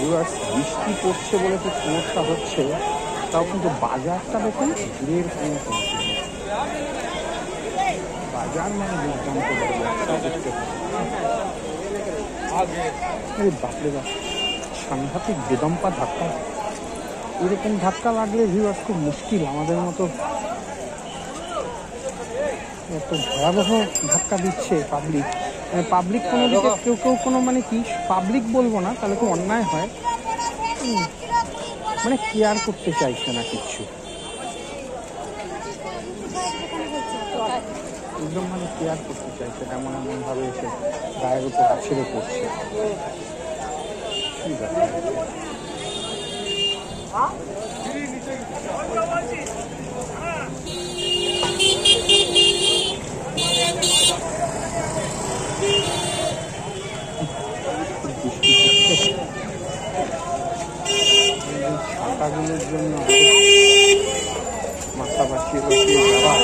বৃষ্টি পড়ছে বলে তো সমস্যা হচ্ছে, তাও কিন্তু বাজারটা দেখুন ভিড়ের কোনো কমছে না। বাজার মানে দুর্দান্ত ব্যবসা দেখতে পারে। বাপরে বাপ, সাংঘাতিক বেদম্পা ধাক্কা। এরকম ধাক্কা লাগলে ভিউয়ার্স খুব মুশকিল আমাদের মতো। এত ভয়াবহ ধাক্কা দিচ্ছে পাবলিক। পাবলিক কোনো দিকে কেউ কেউ কোনো মানে কি পাবলিক বলবো না, তাহলে খুব অন্যায় হয়। মানে কেয়ার করতে চাইছে না কিচ্ছু, একদম মানে কেয়ার করতে চাইছে না, এমন ভাবে এসে গায়ের উপর ছেড়ে পড়ছে। ঠিক আছে, ছাতাগুলোর জন্য মাথা বাঁচিয়ে বাঁচিয়ে যাওয়া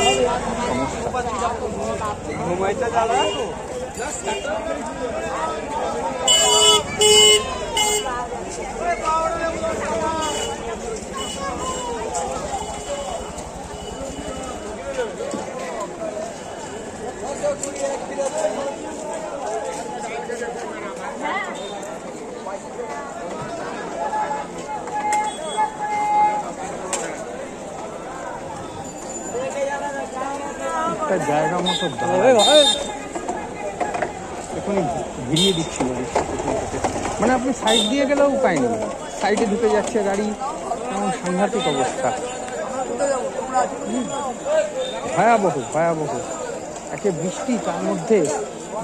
একটা জায়গা মতো এখনই ঘিরিয়ে দিচ্ছিল। মানে আপনি সাইড দিয়ে গেলেও উপায় নেই, সাইডে ঢুকে যাচ্ছে গাড়ি, এমন সাংঘাতিক অবস্থা। ভয়াবহ ভয়াবহ, একে বৃষ্টি, তার মধ্যে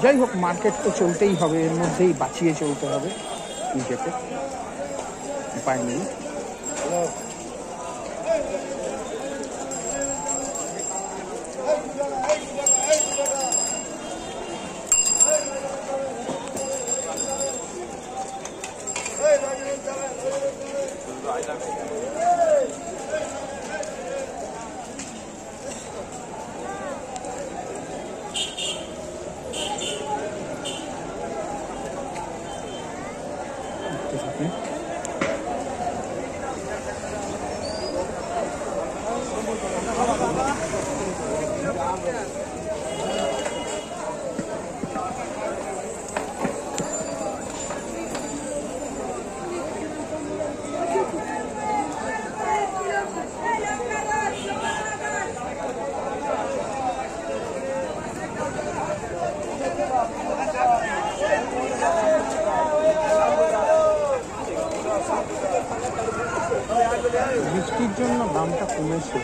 যাই হোক মার্কেট তো চলতেই হবে, এর মধ্যেই বাঁচিয়ে চলতে হবে নিজেকে, উপায় নেই। বৃষ্টির জন্য দামটা কমেছে।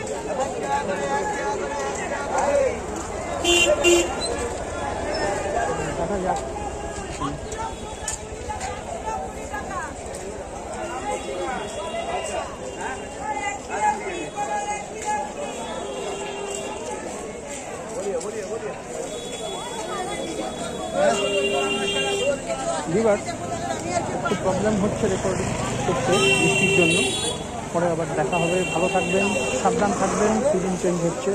দেখা যাক। একটু প্রবলেম হচ্ছে রেকর্ডিং করতে বৃষ্টির জন্য, পরে আবার দেখা হবে। ভালো থাকবেন, সাবধান থাকবেন, সিজন চেঞ্জ হচ্ছে।